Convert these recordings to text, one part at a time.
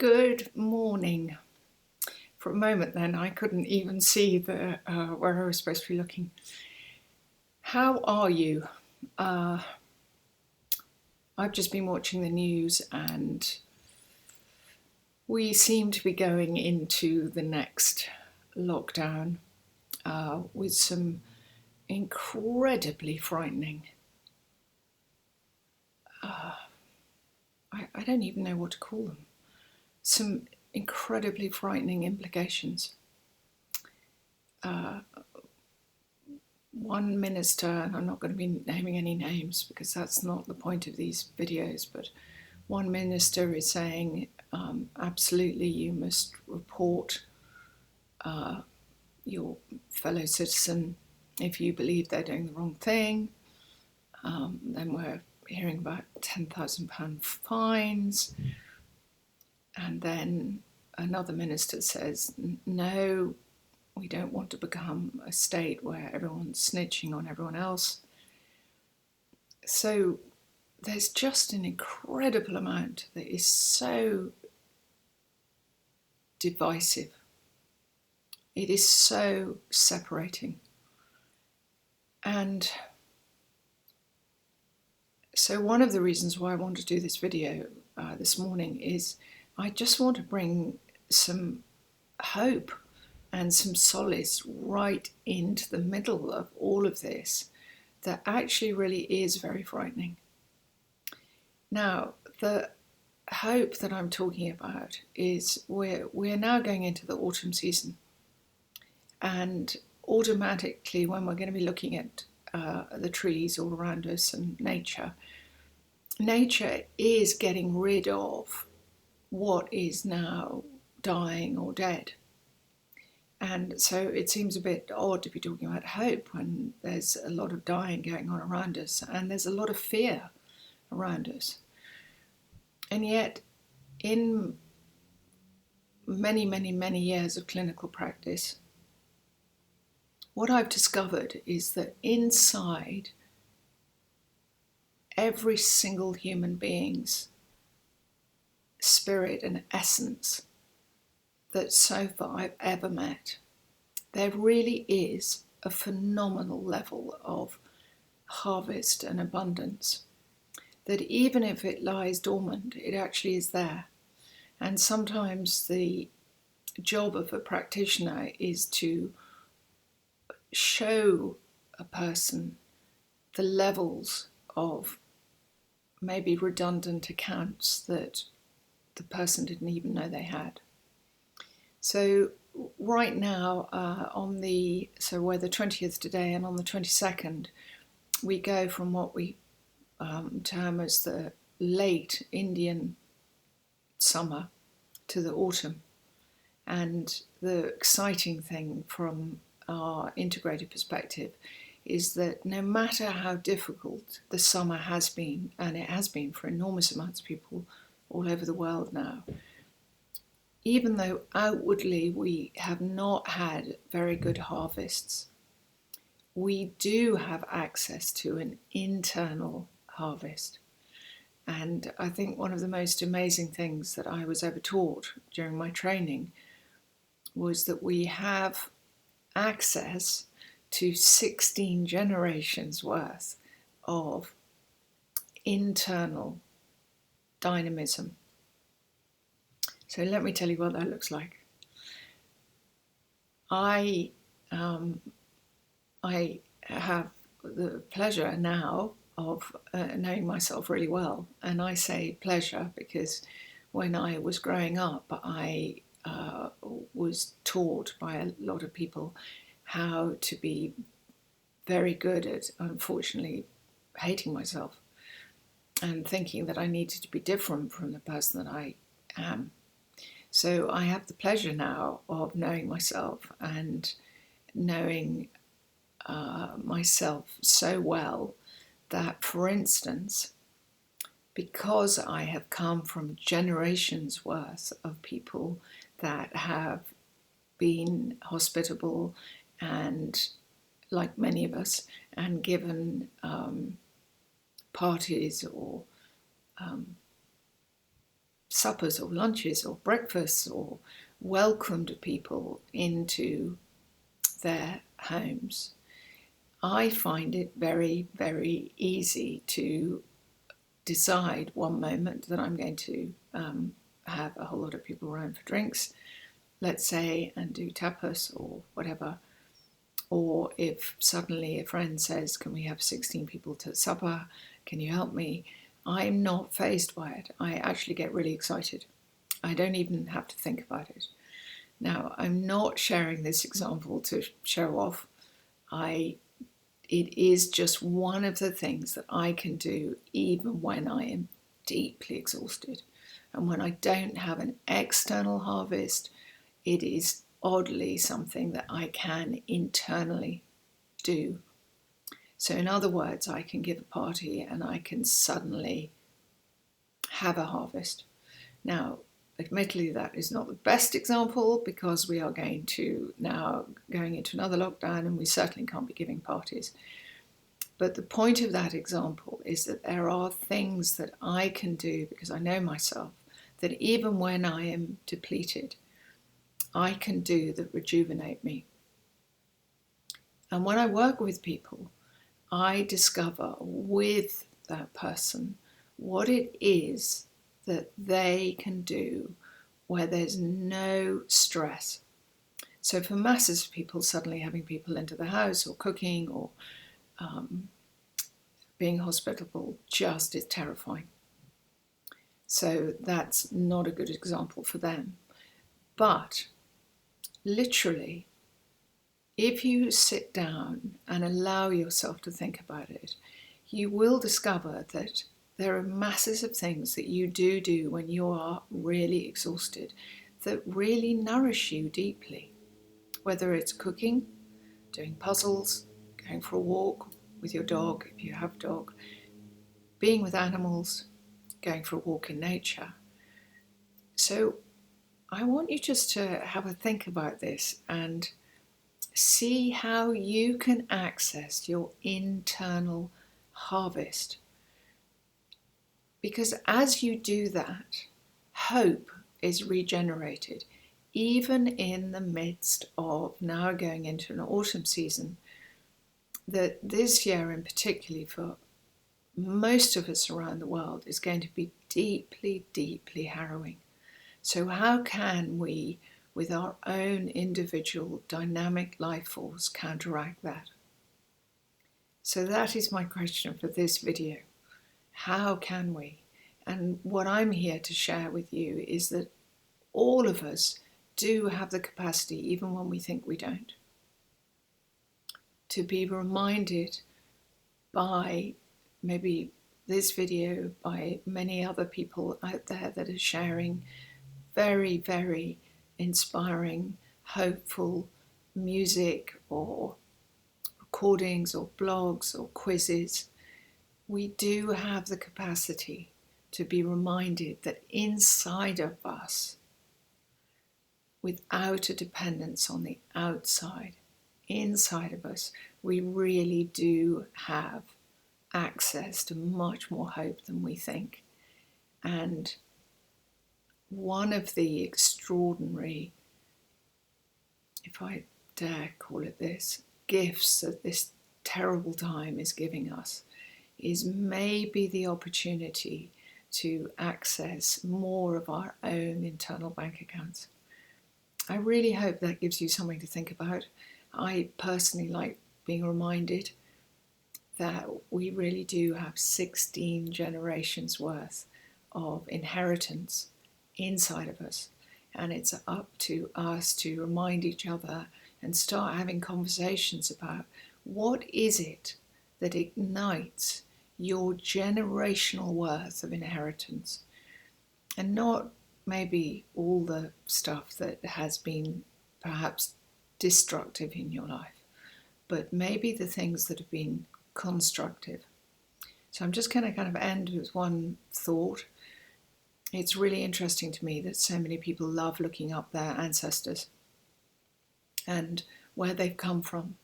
Good morning. For a moment then, I couldn't even see where I was supposed to be looking. How are you? I've just been watching the news and we seem to be going into the next lockdown with some incredibly frightening, I don't even know what to call them, some incredibly frightening implications. One minister, and I'm not going to be naming any names because that's not the point of these videos, but one minister is saying, absolutely, you must report your fellow citizen if you believe they're doing the wrong thing. Then we're hearing about £10,000 fines. And then another minister says, no, we don't want to become a state where everyone's snitching on everyone else. So there's just an incredible amount that is so divisive. It is so separating. And so one of the reasons why I want to do this video this morning is I just want to bring some hope and some solace right into the middle of all of this that actually really is very frightening. Now, the hope that I'm talking about is we're now going into the autumn season, and automatically when we're going to be looking at the trees all around us and nature is getting rid of what is now dying or dead. And so it seems a bit odd to be talking about hope when there's a lot of dying going on around us and there's a lot of fear around us. And yet, in many, many, many years of clinical practice, what I've discovered is that inside every single human being's spirit and essence that so far I've ever met, there really is a phenomenal level of harvest and abundance that even if it lies dormant, it actually is there. And sometimes the job of a practitioner is to show a person the levels of maybe redundant accounts that the person didn't even know they had. So right now, we're the 20th today, and on the 22nd, we go from what we term as the late Indian summer to the autumn. And the exciting thing from our integrated perspective is that no matter how difficult the summer has been, and it has been for enormous amounts of people all over the world now, even though outwardly we have not had very good harvests, we do have access to an internal harvest. And I think one of the most amazing things that I was ever taught during my training was that we have access to 16 generations worth of internal dynamism. So let me tell you what that looks like. I have the pleasure now of knowing myself really well. And I say pleasure because when I was growing up, I was taught by a lot of people how to be very good at, unfortunately, hating myself and thinking that I needed to be different from the person that I am. So I have the pleasure now of knowing myself and knowing myself so well that, for instance, because I have come from generations worth of people that have been hospitable and, like many of us, and given parties or suppers or lunches or breakfasts or welcomed people into their homes, I find it very, very easy to decide one moment that I'm going to have a whole lot of people around for drinks, let's say, and do tapas or whatever. Or if suddenly a friend says, can we have 16 people to supper? Can you help me? I'm not fazed by it. I actually get really excited. I don't even have to think about it. Now, I'm not sharing this example to show off. It is just one of the things that I can do even when I am deeply exhausted. And when I don't have an external harvest, it is oddly something that I can internally do. So in other words, I can give a party and I can suddenly have a harvest. Now, admittedly, that is not the best example because we are going into another lockdown and we certainly can't be giving parties. But the point of that example is that there are things that I can do because I know myself that even when I am depleted, I can do that rejuvenate me. And when I work with people, I discover with that person what it is that they can do where there's no stress. So for masses of people, suddenly having people into the house or cooking or being hospitable just is terrifying. So that's not a good example for them. But literally, if you sit down and allow yourself to think about it, you will discover that there are masses of things that you do when you are really exhausted that really nourish you deeply. Whether it's cooking, doing puzzles, going for a walk with your dog if you have a dog, being with animals, going for a walk in nature. So I want you just to have a think about this and see how you can access your internal harvest. Because as you do that, hope is regenerated, even in the midst of now going into an autumn season that this year in particular for most of us around the world is going to be deeply, deeply harrowing. So how can we, with our own individual dynamic life force, counteract that? So that is my question for this video. How can we? And what I'm here to share with you is that all of us do have the capacity, even when we think we don't, to be reminded by maybe this video, by many other people out there that are sharing very, very inspiring, hopeful music or recordings or blogs or quizzes. We do have the capacity to be reminded that inside of us, without a dependence on the outside, inside of us, we really do have access to much more hope than we think. And one of the extraordinary, if I dare call it this, gifts that this terrible time is giving us is maybe the opportunity to access more of our own internal bank accounts. I really hope that gives you something to think about. I personally like being reminded that we really do have 16 generations worth of inheritance inside of us. And it's up to us to remind each other and start having conversations about what is it that ignites your generational worth of inheritance, and not maybe all the stuff that has been perhaps destructive in your life, but maybe the things that have been constructive. So I'm just going to kind of end with one thought. It's really interesting to me that so many people love looking up their ancestors and where they've come from.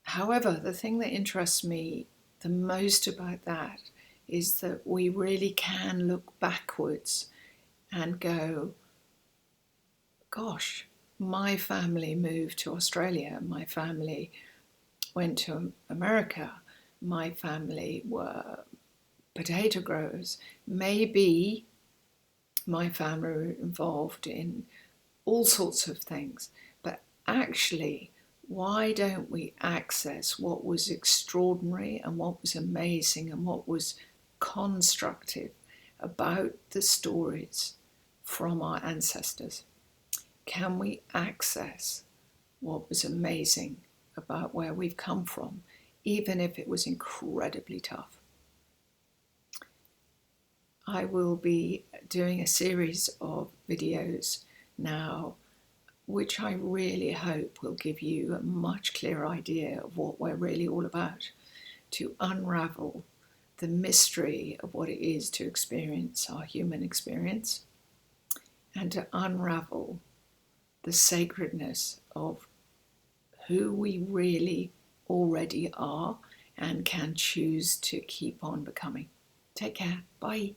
However, the thing that interests me the most about that is that we really can look backwards and go, gosh, my family moved to Australia, my family went to America, my family were potato growers. Maybe my family were involved in all sorts of things, but actually, why don't we access what was extraordinary and what was amazing and what was constructive about the stories from our ancestors? Can we access what was amazing about where we've come from, even if it was incredibly tough? I will be doing a series of videos now, which I really hope will give you a much clearer idea of what we're really all about, to unravel the mystery of what it is to experience our human experience, and to unravel the sacredness of who we really already are and can choose to keep on becoming. Take care. Bye.